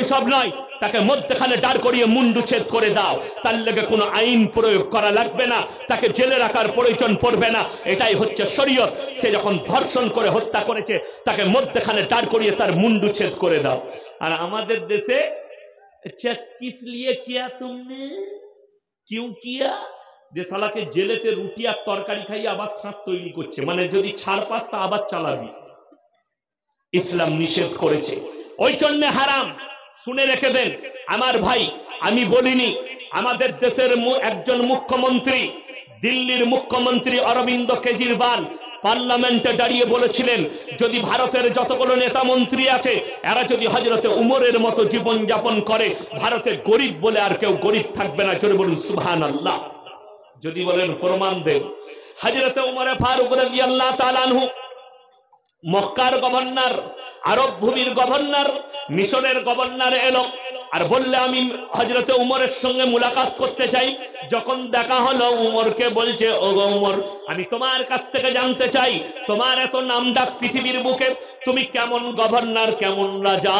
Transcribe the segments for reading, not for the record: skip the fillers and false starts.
ওইসব নয়, তাকে মধ্যখানে দাঁড় করিয়ে মুন্ডুচ্ছেদ করে দাও, তার লেগে কোনো আইন প্রয়োগ করা লাগবে না, তাকে জেলে রাখার প্রয়োজন পড়বে না, এটাই হচ্ছে শরীয়ত। সে যখন ধর্ষণ করে হত্যা করেছে তাকে মধ্যখানে দাঁড় করিয়ে তার মুন্ডুচ্ছেদ করে দাও। আর আমাদের দেশে কিস লিয়ে কিয়া তুমনে কিউ কিয়া, দেশালাকে জেলেতে রুটি আর তরকারি খাইয়ে আবার সাঁত তৈরি করছে, মানে যদি ছাড় পাস তা আবার চালাবি। ইসলাম নিষেধ করেছে, ওই জন্য হারাম। শুনে রেখে দেন আমার ভাই, আমি বলিনি, আমাদের দেশের একজন মুখ্যমন্ত্রী, দিল্লির মুখ্যমন্ত্রী অরবিন্দ কেজরিওয়াল পার্লামেন্টে দাঁড়িয়ে বলেছিলেন, যদি ভারতের যতগুলো নেতা মন্ত্রী আছে এরা যদি হযরতে উমরের মতো জীবন যাপন করে, ভারতে গরিব বলে আর কেউ গরিব থাকবে না। জোরে বলুন সুবহানাল্লাহ। যদি বলেন প্রমাণ দেন। হযরতে উমরে ফারুক রাদিয়াল্লাহু তাআলা আনহু মক্কার গভর্নর, আরব ভূমির গভর্নর, মিশরের গভর্নর এলো আর বললে আমি হযরতে উমরের সঙ্গে মুলাকাত করতে চাই। যখন দেখা হলো উমরকে বলছে, ও গো উমর, আমি তোমার কাছ থেকে জানতে চাই, তোমার এত নাম ডাক পৃথিবীর বুকে, তুমি কেমন গভর্নর, কেমন রাজা,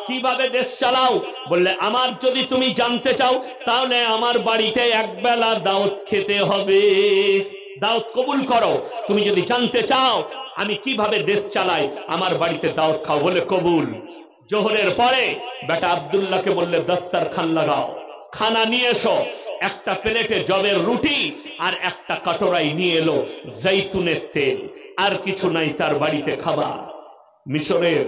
কিভাবে দেশ চালাও? বললে আমার যদি তুমি জানতে চাও তাহলে আমার বাড়িতে একবেলা দাওয়াত খেতে হবে, দাওয়াত কবুল করো। তুমি যদি জানতে চাও আমি কিভাবে দেশ চালাই, আমার বাড়িতে দাওয়াত খাও। বলে কবুল। জোহরের পরে বেটা আব্দুল্লাহকে বললে দস্তরখান লাগাও, খানা নিয়ে এসো। একটা প্লেটে জবের রুটি আর একটা কটোরাই নিয়ে এলো জৈতুনের তেল, আর কিছু নাই তার বাড়িতে খাবার। মিশরের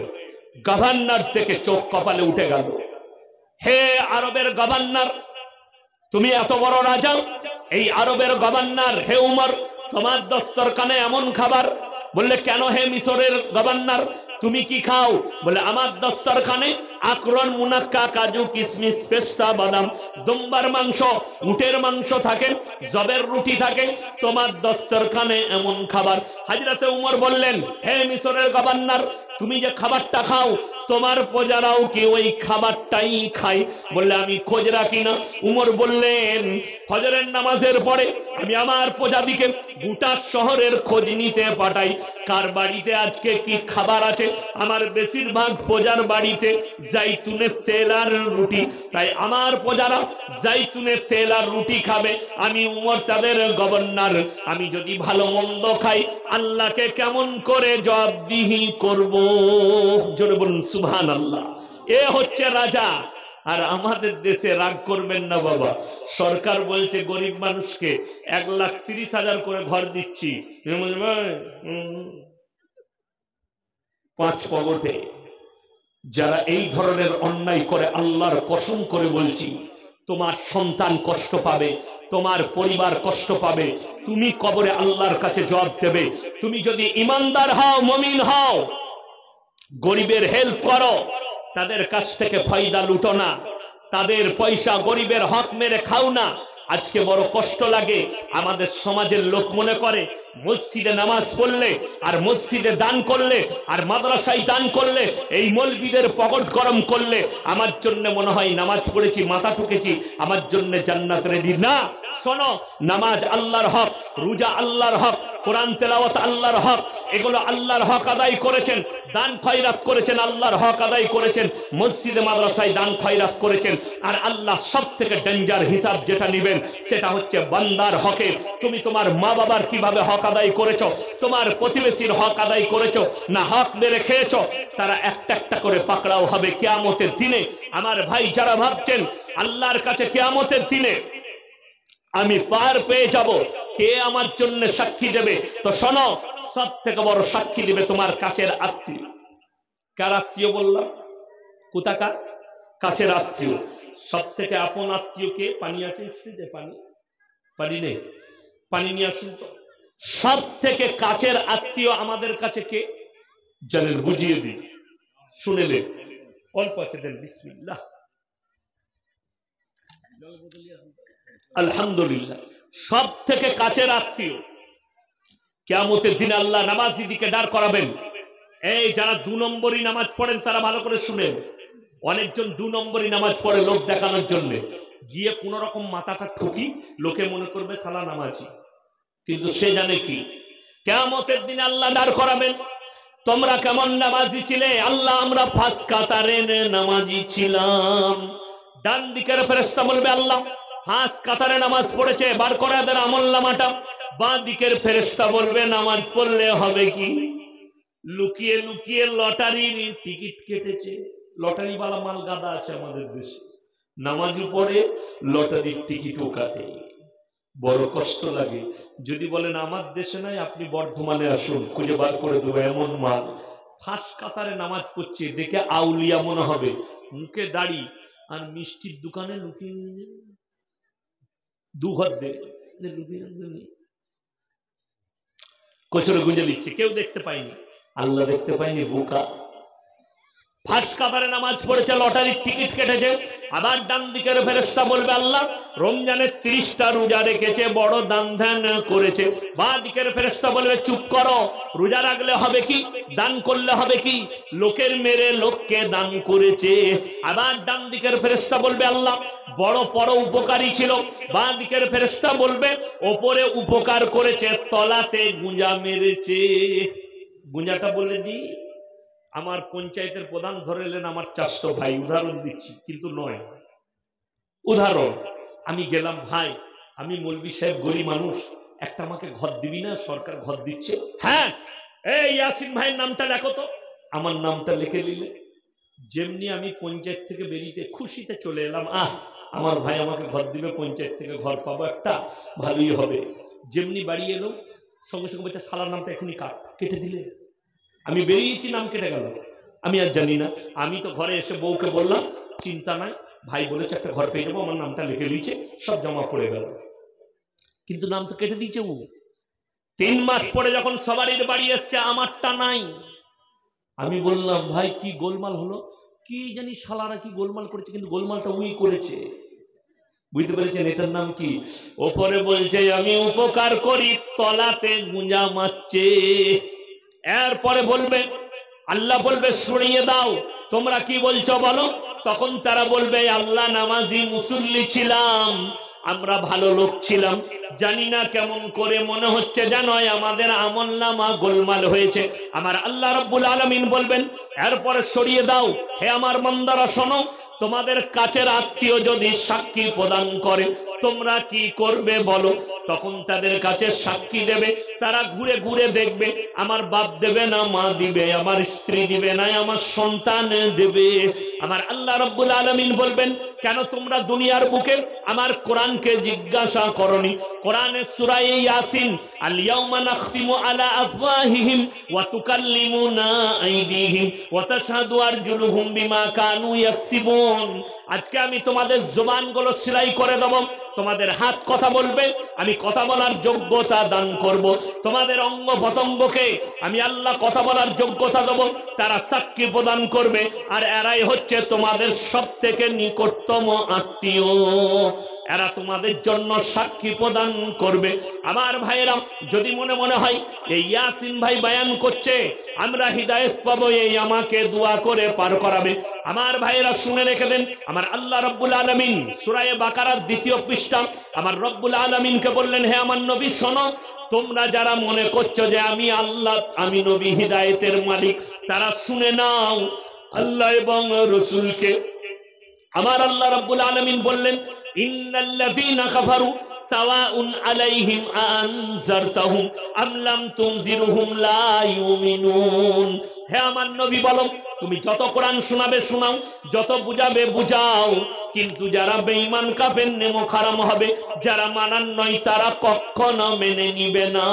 গভর্নর থেকে চোখ কপালে উঠে গেল। হে আরবের গভর্নর, তুমি এত বড় রাজা, এই আরবের গভর্নর, হে উমর, তোমার দস্তরখানে এমন খাবার। বললে কেন হে মিশরের গভর্নর, তুমি কি খাও? বলে আমার দস্তরখানে আকরন, মুনাক্কা, কাজু, কিশমিশ, পেস্তা, বাদাম, দুম্বার মাংস, উটের মাংস থাকে, জবের রুটি থাকে, তোমার দস্তরখানে এমন খাবার। হযরতে উমর বললেন, হে মিশরের গভর্নর, তুমি যে খাবারটা খাও তোমার প্রজারাও কি ওই খাবারটাই খায়? বললে আমি খোঁজ রাখি না। উমর বললেন, ফজরের নামাজের পরে আমি আমার প্রজাদিকে গোটা শহরের খোঁজ নিতে পাঠাই, কার বাড়িতে আজকে কি খাবার আছে। আমার বেশিরভাগ প্রজার বাড়িতে জাইতুনের তেল আর রুটি, তাই আমার প্রজারা জাইতুনের তেল আর রুটি খাবে। আমি উমর তাদের গভর্নর, আমি যদি ভালো মন্দ খাই আল্লাহকে কেমন করে জবাবদিহি করব? জোরে বলুন সুবহানাল্লাহ। এ হচ্ছে রাজা। আর আমাদের দেশে রাগ করবেন না বাবা, সরকার বলছে গরিব মানুষকে 1,30,000 করে ঘর দিচ্ছি, 5 পগটে। যারা এই ধরনের অন্যায় করে, আল্লাহর কসম করে বলছি, তোমার সন্তান কষ্ট পাবে, তোমার পরিবার কষ্ট পাবে, তুমি কবরে আল্লাহর কাছে জবাব দেবে। তুমি যদি ইমানদার হও, মুমিন হও, গরিবের হেল্প করো, তাদের কাছ থেকে ফায়দা লুটো না, তাদের পয়সা গরিবের হক মেরে খাও না। আজকে বড় কষ্ট লাগে, আমাদের সমাজের লোক মনে করে মসজিদে নামাজ পড়লে আর মসজিদে দান করলে আর মাদ্রাসায় দান করলে, এই মৌলবীদের পকেট গরম করলে আমার জন্য মনে হয় নামাজ পড়েছি, মাথা ঠুকেছি, আমার জন্য জান্নাত রেডি। না, শোনো, নামাজ আল্লাহর হক, রোজা আল্লাহর হক, কোরআন তেলাওয়াত আল্লাহর হক, এগুলো আল্লাহর হক আদায় করেছেন। দান খয়রাত করেছেন, আল্লাহর হক আদায় করেছেন, মসজিদে মাদ্রাসায় দান খয়রাত করেছেন। আর আল্লাহ সব থেকে ডেঞ্জার হিসাব যেটা নেবেন সেটা হচ্ছে বান্দার হকে। তুমি তোমার মা বাবার কিভাবে হক আদায় করেছো, তোমার প্রতিবেশীর হক আদায় করেছো না হক মেরে খেয়েছো, তারা একটা একটা করে পাকড়াও হবে কিয়ামতের দিনে। আমার ভাই যারা ভাবছেন আল্লাহর কাছে কিয়ামতের দিনে আমি পার পেয়ে যাব, কে আমার জন্য সাক্ষী দেবে? তো শোনো, সব থেকে বড় সাক্ষী দিবে তোমার কাছের আত্মীয়। কার আত্মীয় বললাম? কোথাকার? কাছের আত্মীয়। সব থেকে আপন আত্মীয়কে, পানি আছে স্টেজে? পানি নেই, পানি নিয়ে আসুন তো। সব থেকে কাছের আত্মীয় আমাদের কাছে কে জানেন? বুঝিয়ে দিই, শুনেলে অল্প আছে, দেন বিসমিল্লাহ। আলহামদুলিল্লাহ, সব থেকে কাছের আত্মীয় কিয়ামতের দিন আল্লাহ নামাজি দিকে দাঁড় করাবেন। এই যারা 2 নম্বরই নামাজ পড়েন তারা ভালো করে শুনেন। অনেকজন 2 নম্বরই নামাজ পড়ে লোক দেখানোর জন্য, গিয়ে কোন রকম মাথাটা ঠুকি, লোকে মনে করবে সালা নামাজি, কিন্তু সে জানে কি কিয়ামতের দিন আল্লাহ দাঁড় করাবেন। তোমরা কেমন নামাজি ছিলে? আল্লাহ আমরা 5 কাতারে নামাজি ছিলাম। ডান দিকের ফেরেশতা বলবে আল্লাহ 5 কাতারে নামাজ পড়েছে, বার করে এদের আমলনামাটা। বাঁ দিকের ফেরেশতা বলবে নামাজ পড়লে হবে কি? লুকিয়ে লুকিয়ে লটারির টিকিট কেটেছে। লটারি বালা মাল গাদা আছে আমাদের দেশে, নামাজও পড়ে লটারির টিকিটও কাটে। বড় কষ্ট লাগে। যদি বলেন আমার দেশে নাই, আপনি বর্ধমানে আসুন, খুঁজে বার করে দেবো এমন মাল। 5 কাতারে নামাজ পড়ছে, দেখে আউলিয়া মনে হবে, মুখে দাড়ি, আর মিষ্টির দোকানে লুকিয়ে দুঘর কচুরে গুঁজে দিচ্ছে, কেউ দেখতে পায়নি, আল্লাহ দেখতে পায়নি। বোকা 5 কাতারে নামাজ পড়েছে, লটারির টিকিট কেটেছে। আবার ডান দিকের ফেরেশতা বলবে আল্লাহ রমজানের 30টা রোজা রেখেছে, বড় দান ধ্যান করেছে। বাঁ দিকের ফেরেশতা বলবে চুপ করো, রোজা রাখলে হবে কি? দান করলে হবে কি? লোকের মেরে লোককে দান করেছে। আবার ডান দিকের ফেরেশতা বলবে আল্লাহ বড় উপকারী ছিল। বাঁ দিকের ফেরেশতা বলবে ওপরে উপকার করেছে, তলাতে গুঁজা মেরেছে। গুঁজাটা বলে দিই, আমার পঞ্চায়েতের প্রধান ধরে এলেন আমার চাষতো ভাই, উদাহরণ দিচ্ছি কিন্তু নয়, উদাহরণ। আমি গেলাম, ভাই আমি মৌলবি সাহেব গরিব মানুষ, একটা আমাকে ঘর দিবি না? সরকার ঘর দিচ্ছে। হ্যাঁ, এই ইয়াসিন ভাইয়ের নামটা লেখো তো। আমার নামটা লিখে নিলে, যেমনি আমি পঞ্চায়েত থেকে বেরিয়ে খুশিতে চলে এলাম, আমার ভাই আমাকে ঘর দিবে, পঞ্চায়েত থেকে ঘর পাবো একটা, ভালোই হবে। যেমনি বাড়ি এলো, সঙ্গে সঙ্গে বলছে শালার নামটা এখনই কেটে দিলে। আমি বেরিয়েছি, নাম কেটে গেল, আমি আর জানি না। আমি তো ঘরে এসে বউকে বললাম চিন্তা নাই, ভাই বলেছে একটা ঘর পেয়ে যাবো, আমার নামটা লিখে দিয়েছে, সব জমা পড়ে গেল, কিন্তু নাম তো কেটে দিয়েছে ও। 3 মাস পরে যখন সবারই বাড়ি এসছে, আমারটা নাই। আমি বললাম ভাই কি গোলমাল হলো? কি জানি শালারা কি গোলমাল করেছে, কিন্তু গোলমালটা উই করেছে। বুঝতে পেরেছেন এটার নাম কি? ওপরে বলছে আমি উপকার করি, তলাতে গুঁজা মারছে। এরপরে বলবে আল্লাহ বলবে শুনিয়ে দাও তোমরা কি বলছো বলো। তখন তারা বলবে আল্লাহ নামাজি মুসল্লি ছিলাম, আমরা ভালো লোক ছিলাম, জানি না কেমন করে মনে হচ্ছে যেন আমাদের আমলনামা গোলমাল হয়েছে। আমার আল্লাহ রাব্বুল আলামিন বলবেন এরপরে সরিয়ে দাও, হে আমার বান্দারা শোনো, তোমাদের কাছের আত্মীয় যদি সাক্ষী প্রদান করে তোমরা কি করবে বলো। তখন তাদের কাছে সাক্ষী দেবে, তারা ঘুরে ঘুরে দেখবে, আমার বাপ দেবে না মা দিবে, আমার স্ত্রী দিবে না আমার সন্তান দেবে। আমার আল্লাহ রাব্বুল আলামিন বলবেন কেন তোমরা দুনিয়ার বুকে আমার কোরআনকে জিজ্ঞাসা করনি? কোরআনের সূরা ইয়াসিন, আল ইয়াউমা নাখতিমু আলা আফওয়াহিহিম ওয়া তুকাল্লিমুনা আইদিহিম ওয়া তাশহাদু আরজুলুহুম বিমা কানু ইয়াকসিবুন। আজকে আমি তোমাদের জবানগুলো সেলাই করে দেব, তোমাদের হাত কথা বলবে, আমি কথা বলার যোগ্যতা দান করব। তোমাদের অঙ্গ প্রত্যঙ্গকে আমি আল্লাহ কথা বলার যোগ্যতা দেব, তারা সাক্ষী প্রদান করবে। আর এরাই হচ্ছে তোমাদের সবথেকে নিকটতম আত্মীয়, এরা তোমাদের জন্য সাক্ষী প্রদান করবে। আমার ভাইয়েরা যদি মনে মনে হয় এই ইয়াসিন ভাই বয়ান করছে আমরা হিদায়াত পাবো, এই আমাকে দোয়া করে পার করাবে, আমার ভাইয়েরা শুনে রেখে দেন। আমার আল্লাহ রাব্বুল আলামিন সূরা বাকারার 2য় পৃষ্ঠা আমার রব্বুল আলামিনকে বললেন হে আমার নবী শোনো, তোমরা যারা মনে করছো যে আমি আল্লাহ, আমি নবী হিদায়াতের মালিক, তারা শুনে নাও আল্লাহ এবং রাসূলকে। আমার আল্লাহ রাব্বুল আলামিন বললেন ইন্নাল্লাযীনা কাফারু সাওয়াউন আলাইহিম আনজারতাহুম আম লাম তুনজিরহুম লা ইউমিনুন। হে আমার নবী বলো, তুমি যত কোরআন শোনাবে শোনাও, যত বুঝাবে বুঝাও, কিন্তু যারা বেঈমান কাফের নেমো খারাম হবে, যারা মানার নয় তারা কখনো মেনে নিবে না।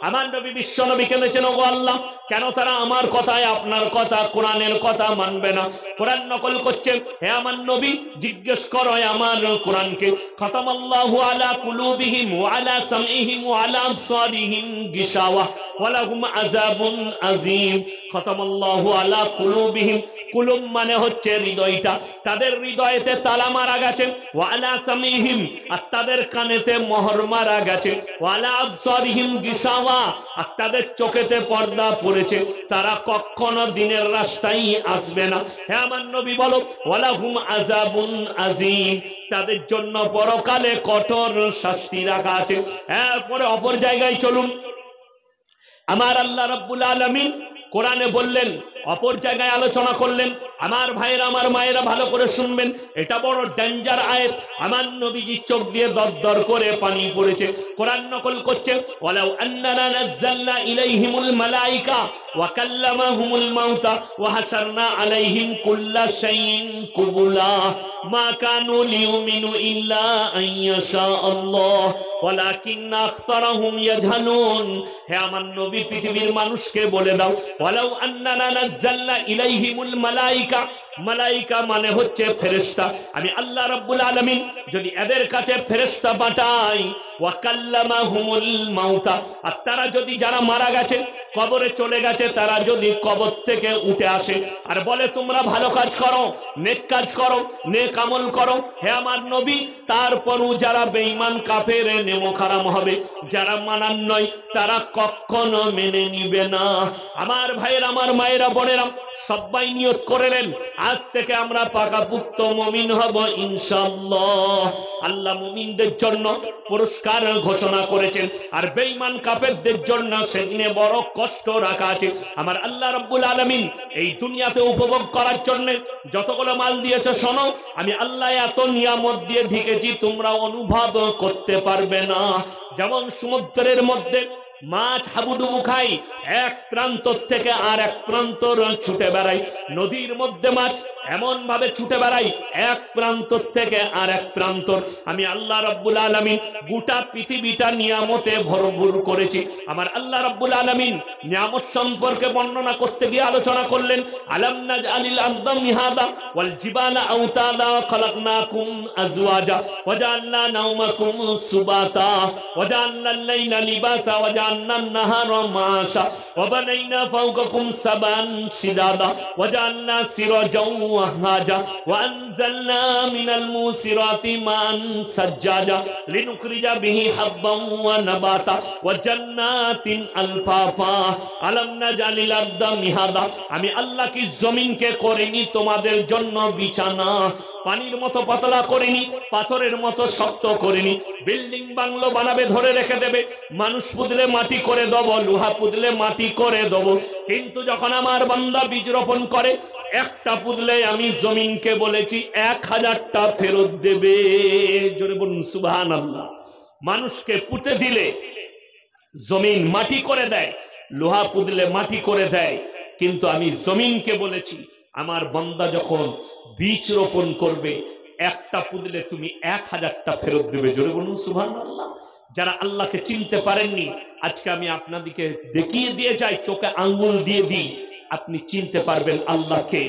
আমার নবী বিশ্ব নবী কেঁদেছেন ওগো আল্লাহ, কেন তারা আমার কথায় আপনার কথা কোরআনের কথা মানবে না? কোরআন নকল করছে, হে আমার নবী জিজ্ঞেস করো আমার কোরআনকে। খাতামাল্লাহু আলা কুলুবিহিম ওয়া আলা সামইহিম ওয়া আলা আবসারিহিম গিশাওয়া ওয়া লাহুম আযাবুন আযীম। খাতামাল্লাহু আলা কুলুবিহিম, কুলুব মানে হচ্ছে হৃদয়টা, তাদের হৃদয়েতে তালা মারা গেছে। ওয়া আলা সামইহিম, আর তাদের কানেতে মোহর মারা গেছে। ওয়া আলা আবসারিহিম গিশাওয়া, আর তাদের চোখেতে পর্দা পড়েছে, তারা কখনো দিনের রাস্তায় আসবে না। হে আমার নবী বলো ওয়া লাহুম আযাবুন আযীম, তাদের জন্য পরকালে কঠোর শাস্তি রাখা আছে। এরপরে অপর জায়গায় চলুন, আমার আল্লাহ রাব্বুল আলামিন কোরআনে বললেন, অপর জায়গায় আলোচনা করলেন। আমার ভাইয়েরা, আমার মায়েরা ভালো করে শুনবেন, এটা বড় ডেঞ্জার আয়াত। আমার নবীজি চোখ দিয়ে দরদর করে পানি পড়েছে। কোরআন নকল করছে, ওয়ালাউ আন্নানা নাযালনা ইলাইহিমুল মালাইকা ওয়া কাল্লামাহুমুল মাউতা ওয়া হাসারনা আলাইহিম কুল্লা শাইইন কুবুলা মা কানু লিউমিনু ইল্লা আন ইয়াশা আল্লাহ ওয়ালাকিন্না আকসারাহুম ইয়াজহালুন। হে আমার নবী, পৃথিবীর মানুষকে বলে দাও, ওয়ালাউ আন্নানা নাযালনা ইলাইহিমুল মালাইকা, মালাইকা মানে হচ্ছে ফেরেশতা। আমি আল্লাহ রাব্বুল আলামিন যদি এদের কাছে ফেরেশতা পাঠাই, ওয়া কাল্লামাহুমুল মাউতা, আর তারা যদি যারা মারা গেছে, কবরে চলে গেছে, তারা যদি কবর থেকে উঠে আসে আর বলে তোমরা ভালো কাজ করো, নেক কাজ করো, নেক আমল করো, হে আমার নবী, তারপরও যারা বেঈমান কাফের নেমো খারাম হবে, যারা মানার নয় তারা কখনো মেনে নিবে না। আমার ভাইয়ের, আমার মায়েরা, বোনেরা, সবাই নিয়ত করে নেন, আজ থেকে আমরা পাকাপুক্ত মুমিন হব ইনশাআল্লাহ। আল্লাহ মুমিনদের জন্য পুরস্কার ঘোষণা করেছেন, আর বেঈমান কাফেরদের জন্য সেদিনে বড় কষ্ট রাখা আছে। আমার আল্লাহ রাব্বুল আলামিন এই দুনিয়াতে উপভোগ করার জন্য যতগুলো মাল দিয়েছে, শোনো, আমি আল্লাহ এত নিয়ামত দিয়ে ঢেকেছি তোমরা অনুভব করতে পারবে না। যেমন সমুদ্রের মধ্যে মাছ হাবুডুবু খাই, এক প্রান্ত থেকে আর এক প্রান্ত ছুটে বেড়াই। নদীর মধ্যে মাছ এমন ভাবে ছুটে বেড়াই এক প্রান্ত থেকে আর এক প্রান্ত। আমি আল্লাহ রাব্বুল আলামিন গোটা পৃথিবীটা নিয়ামতে ভরপুর করেছি। আমার আল্লাহ রাব্বুল আলামিন নিয়ামত সম্পর্কে বর্ণনা করতে গিয়ে আলোচনা করলেন, আলাম নাজআলিল আরদা মিহাদা ওয়াল জিবালা আওতাদা খালাকনাকুম আজওয়াজা ওয়া জাআলনা নাওমাকুম সুবাতা ওয়া জাআলনাল লাইলা লিবাসা ওয়া জাআলনান নাহারা মাশা ওয়া বানাইনা ফাওকাকুম সাবান শিদাদা ওয়া জাআলনা সিরাজাও ওয়া হাজা ওয়া আনজালনা মিনাল মুসিরাতি মান সাজ্জাজা লিনুখরিজা বিহি হাব্বান ওয়া নাবাতা ওয়া জান্নাতিন আলফাফা। আলাম নাজআলিল আরদা মিহাদা, আমি আল্লাহ কি জমিনকে করিনি তোমাদের জন্য বিছানা, পানির মতো পাতলা করিনি, পাথরের মতো শক্ত করিনি। বিল্ডিং বাংলো বানাবে, ধরে রেখে দেবে, মানুষ পুতলে মাটি করে দেব, লোহা পুতলে মাটি করে দেব, কিন্তু যখন আমার বান্দা বীজ রোপণ করে, একটা পুতলে আমি জমিনকে বলেছি 1000টা ফেরত দেবে। জোরে বলুন সুবহানাল্লাহ। মানুষকে পুঁতে দিলে জমিন মাটি করে দেয়, লোহা পুতলে মাটি করে দেয়, কিন্তু আমি জমিনকে বলেছি আমার বান্দা যখন বীজ রোপণ করবে, একটা পুতলে তুমি 1000টা ফেরত দেবে। জোরে বলুন সুবহানাল্লাহ। যারা আল্লাহকে চিনতে পারেননি, আজকে আমি আপনাদেরকে দেখিয়ে দিয়ে যাই, চোখে আঙ্গুল দিয়ে দিই, আপনি চিনতে পারবেন আল্লাহকে।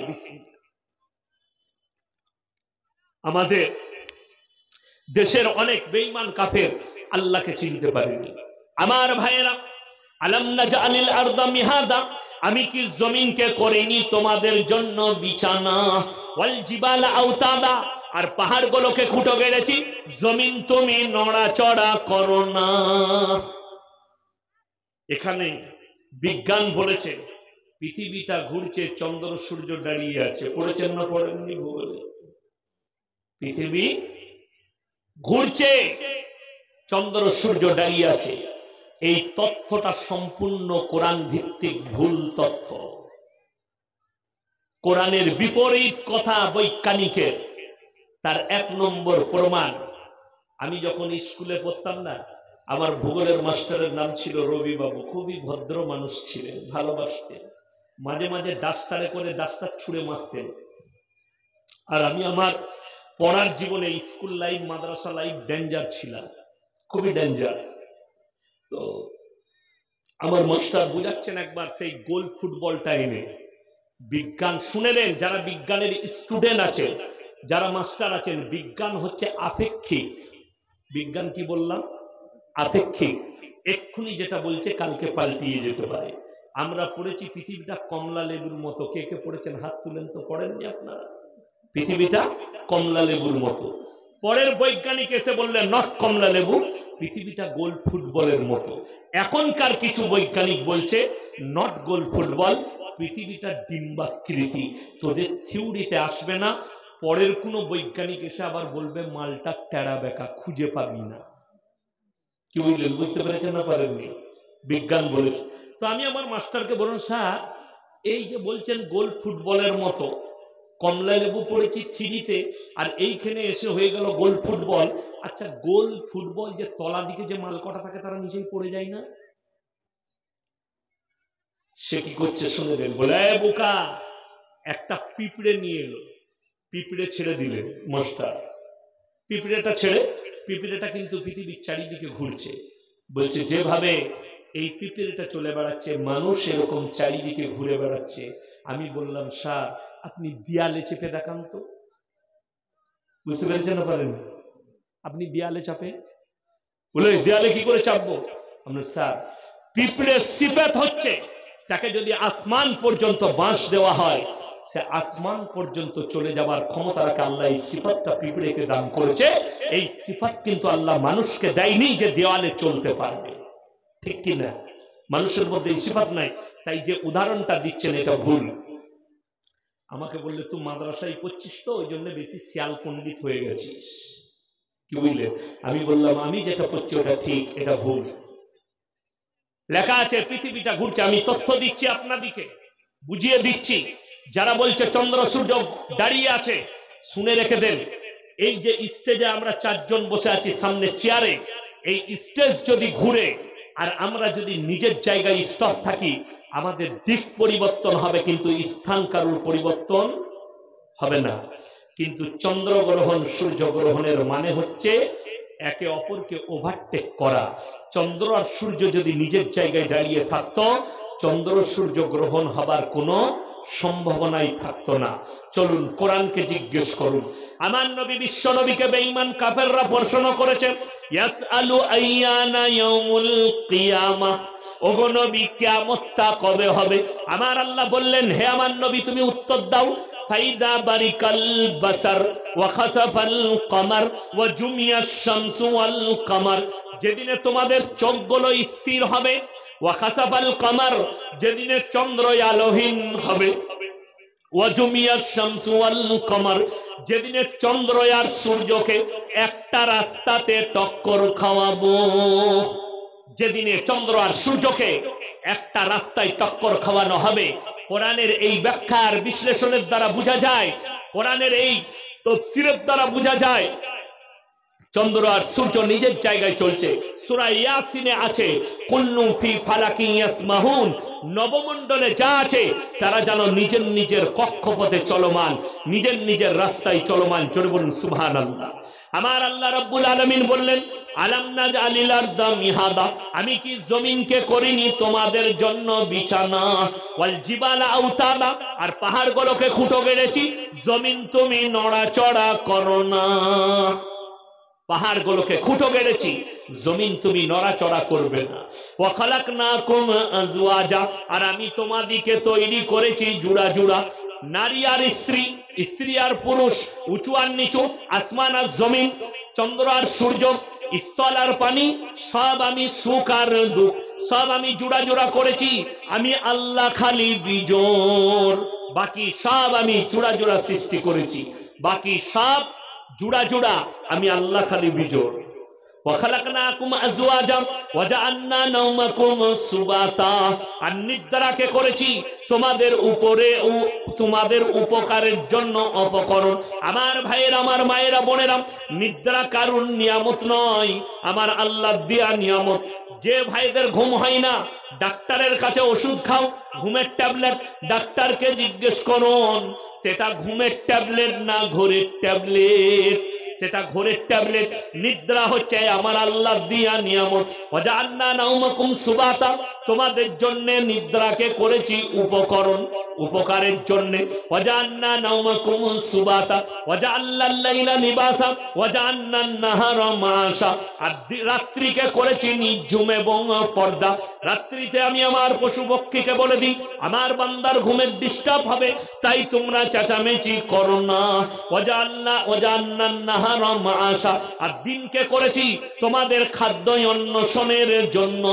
আমাদের দেশের অনেক বেঈমান কাফের আল্লাহকে চিনতে পারেনি। আমার ভাইয়েরা, আলাম নাজআলিল আরদা মিহাদা, আমি কি জমিনকে করিনি তোমাদের জন্য বিছানা, ওয়াল জিবালা আওতাদা, আর পাহাড়গুলোকে খুঁটো গেড়েছি, জমিন তুমি নড়াচড়া করো না। এখানে বিজ্ঞান বলেছে পৃথিবীটা ঘুরছে, চন্দ্র সূর্য দাঁড়িয়ে আছে। পড়েছেন না পড়েননি ভূগোলে? পৃথিবী ঘুরছে, চন্দ্র সূর্য দাঁড়িয়ে আছে। এই তথ্যটা সম্পূর্ণ কোরআন ভিত্তিক ভুল তথ্য। কোরআনের বিপরীত কথা বৈজ্ঞানিকের। তার 1 নম্বর প্রমাণ, আমি যখন স্কুলে পড়তাম না, আমার ভূগোলের মাস্টারের নাম ছিল রবি বাবু। খুবই ভদ্র মানুষ ছিলেন, ভালোবাসতেন, মাঝে মাঝে ডাস্টারে করে ডাস্টার ছুঁড়ে মারতেন। আর আমি আমার পড়ার জীবনে স্কুল লাইফ, মাদ্রাসা লাইফ ডেঞ্জার ছিলাম, খুবই ডেঞ্জার। তো আমার মাস্টার বুঝাচ্ছেন একবার সেই গোল ফুটবলটা এনে, বিজ্ঞান শুনেলেন, যারা বিজ্ঞানের স্টুডেন্ট আছে, যারা মাস্টার আছেন, বিজ্ঞান হচ্ছে আপেক্ষিক। বিজ্ঞান কি বললাম? আপেক্ষিক। এক্ষুনি যেটা বলছে কালকে পাল্টিয়ে যেতে পারে। আমরা পড়েছি পৃথিবীটা কমলা লেবুর মতো। কে কে পড়েছেন হাত তুলেন তো, পড়েননি আপনারা? পৃথিবীটা কমলা লেবুর মতো। পরের বৈজ্ঞানিক এসে বললেন নট কমলা লেবু, পৃথিবীটা গোল ফুটবলের মতো। এখনকার কিছু বৈজ্ঞানিক বলছে নট গোল ফুটবল, পৃথিবীটা ডিম্বাকৃতি। তোদের থিওরিতে আসবে না। পরের কোনো বৈজ্ঞানিক এসে আবার বলবে মালটা টেরা বেঁকা, খুঁজে পাবি না। কি বুঝলেন? বুঝতে পেরেছেন না পারেননি? বিজ্ঞান বলেছে। তো আমি আমার মাস্টারকে বললাম, স্যার এই যে বলছেন গোল ফুটবলের মতো, কমলা লেবু পড়েছি থ্রিতে আর এইখানে এসে হয়ে গেল গোল ফুটবল। আচ্ছা গোল ফুটবল যে তলা দিকে যে মাল কটা থাকে তারা নিচেই পড়ে যায় না? সে কি করছে শুনে বলে, বোকা, একটা পিঁপড়ে নিয়ে এলো, পিঁপড়ে ছেড়ে দিলেন মাস্টার, পিঁপড়েটা ছেড়ে, পিঁপড়েটা কিন্তু পৃথিবীর চারিদিকে ঘুরছে। বলছে যেভাবে এই পিঁপড়েটা চলে বেড়াচ্ছে মানুষ এরকম চারিদিকে ঘুরে বেড়াচ্ছে। আমি বললাম স্যার আপনি দেয়ালে চেপে দেখান তো। বুঝতে পেরেছেন না পারেন? আপনি দেয়ালে চাপে, বলে দেয়ালে কি করে চাপবো? আমরা স্যার পিঁপড়ের সিফাত হচ্ছে তাকে যদি আসমান পর্যন্ত বাঁশ দেওয়া হয় সে আসমান পর্যন্ত চলে যাবার ক্ষমতা রাখে আল্লাহ। এই সিফাতটা পিঁপড়েকে দান করেছে। এই সিফাত কিন্তু আল্লাহ মানুষকে দেয়নি যে দেওয়ালে চলতে পারবে, ঠিক কি না? মানুষের মধ্যে এই সিফাত নাই। তাই যে উদাহরণটা দিচ্ছেন এটা ভুল। আমাকে বললে তুই মাদ্রাসায় পড়ছিস তো ওই জন্য বেশি শিয়াল পণ্ডিত হয়ে গেছিস, কি বুঝলে? আমি বললাম আমি যেটা পড়ছি ওটা ঠিক, এটা ভুল। লেখা আছে পৃথিবীটা ঘুরছে, আমি তথ্য দিচ্ছি আপনাদিকে, বুঝিয়ে দিচ্ছি। যারা বলছে চন্দ্র সূর্য দাঁড়িয়ে আছে, শুনে রেখে দেন। এই যে স্টেজে আমরা চারজন বসে আছি সামনে চেয়ারে, এই স্টেজ যদি ঘুরে আর আমরা যদি নিজের জায়গায় স্টপ থাকি আমাদের দিক পরিবর্তন হবে, কিন্তু স্থান কারুর পরিবর্তন হবে না। কিন্তু চন্দ্র গ্রহণ সূর্য গ্রহণের মানে হচ্ছে একে অপরকে ওভারটেক করা। চন্দ্র আর সূর্য যদি নিজের জায়গায় দাঁড়িয়ে থাকতো চন্দ্র সূর্য গ্রহণ হবার কোনো সম্ভাবনাই থাকতো না। চলুন কোরআনকে জিজ্ঞেস করুন। আমার নবী বিশ্ব নবীকে বেঈমান কাফেররা প্রশ্ন করেছে, ইয়াসআলু আইয়ানা ইয়াউমুল কিয়ামাহ, ওগো নবী কিয়ামতটা কবে হবে? আমার আল্লাহ বললেন হে আমার নবী তুমি উত্তর দাও, ফাইদা বারিকাল বাসার ওয়া খাসাফাল কমার ওয়া জুমিয়াশ শামসু ওয়াল কমার, যেদিনে তোমাদের চোখগুলো স্থির হবে, ওয়া খাসাফাল কমার, যেদিনে চন্দ্র আলোহীন হবে, ওয়া জুমিয়াশ শামসু ওয়াল কমার, যেদিনে চন্দ্র আর সূর্যকে একটা রাস্তাতে টক্কর খাওয়াবো। যেদিনে চন্দ্র আর সূর্যকে একটা রাস্তায় টক্কর খাওয়ানো হবে। কোরআনের এই ব্যাখ্যার বিশ্লেষণের দ্বারা বোঝা যায়, কোরআনের এই তাফসীরের দ্বারা বোঝা যায় চন্দ্র আর সূর্য নিজের জায়গায় চলছে। সূরা ইয়াসিনে আছে কুল্লু ফি ফালাকিন ইয়াসমাহুন, নবমণ্ডলে যা আছে তারা যেন নিজের নিজের কক্ষপথে চলমান, নিজের নিজের রাস্তায় চলমান। জোরে বলুন সুবহানাল্লাহ। আমার আল্লাহ রাব্বুল আলামিন বললেন আলাম নাজআলিল আরদা মিহাদা, আমি কি জমিনকে করিনি তোমাদের জন্য বিছানা, ওয়াল জিবালা আওতাদা, আর পাহাড়গুলোকে খুঁটো গেড়েছি জমিন তুমি নড়াচড়া করো না। পাহাড়গুলোকে খুঁটো গেড়েছি জমিন তুমি নড়াচড়া করবে না। ওয়া খালাকনাকুম আজওয়াজা, আর আমি তোমাদিকে তৈরি করেছি জুড়া জুড়া, নারী আর স্ত্রী, স্ত্রী আর পুরুষ, উঁচু আর নিচু, আসমান আর জমিন, চন্দ্র আর সূর্য, স্থল আর পানি, সব আমি সুখ আর দুঃখ সব আমি জুড়া জুড়া করেছি। আমি আল্লাহ খালি বিজোড়, বাকি সব আমি জুড়া জুড়া সৃষ্টি করেছি, বাকি সব জুড়া জুড়া, আমি আল্লাহ খালি বিজোড়। ওয়া খালাকনাকুম আজওয়াজা ওয়া জাআলনা নাওমাকুম সুবাতা, আর নিদ্রাকে করেছি তোমাদের উপরে তোমাদের উপকারের জন্য উপকরণ। আমার ভাইয়েরা, আমার মায়েরা, বোনেরা, নিদ্রা কারুর নিয়ামত নয়, আমার আল্লাহ দেয়া নিয়ামত। যে ভাইদের ঘুম হয় না ডাক্তারের কাছে ওষুধ খাও, ঘুমের ট্যাবলেট, ডাক্তারকে জিজ্ঞেস করুন সেটা ঘুমের ট্যাবলেট না ঘোরের ট্যাবলেট, সেটা ঘোরের ট্যাবলেট। নিদ্রা হচ্ছে আমার আল্লাহ দিয়া নিয়ামত। ওয়াজআলনা নাওমাকুম সুবাতা, তোমাদের জন্য নিদ্রাকে করেছি উপকরণ, উপকারের জন্য। ওয়াজআলনা নাওমাকুম সুবাতা ওয়াজআলনাল লাইলা লিবাসা ওয়াজআলনান নাহারা মাআশা, আর রাত্রিকে করেছি নিঝুম এবং পর্দা। রাত্রিতে আমি আমার পশু পক্ষীকে বলে দিই আমার বান্দার ঘুমের ডিস্টার্ব হবে, তাই তোমরা চেঁচামেচি করো না। ওয়াজআলনান নাহারা মাআশা, আর দিনকে করেছি তোমাদের খাদ্য অন্বেষণের জন্য।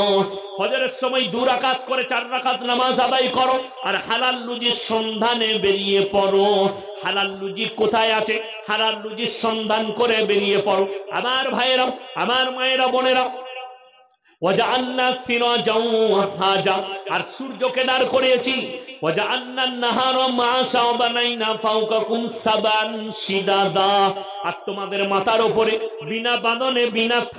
ফজরের সময় 2 রাকাত করে 4 রাকাত নামাজ আদায় করো, আর হালাল রুজির সন্ধানে বেরিয়ে পড়ো। হালাল রুজি কোথায় আছে হালাল রুজির সন্ধান করে বেরিয়ে পড়ো। আমার ভাইয়েরা, আমার মায়েরা, বোনেরা, ওয়াজআলনা সিরাজাও ওয়াহাজা, আর সূর্যকে দাঁড় করিয়েছি। ওয়াজআলনা নাহারা মাআশা ওয়া বানাইনা ফাওকাকুম সাবান শিদাদা, আর তোমাদের মাথার উপরে বিনা বাঁধনে বিনা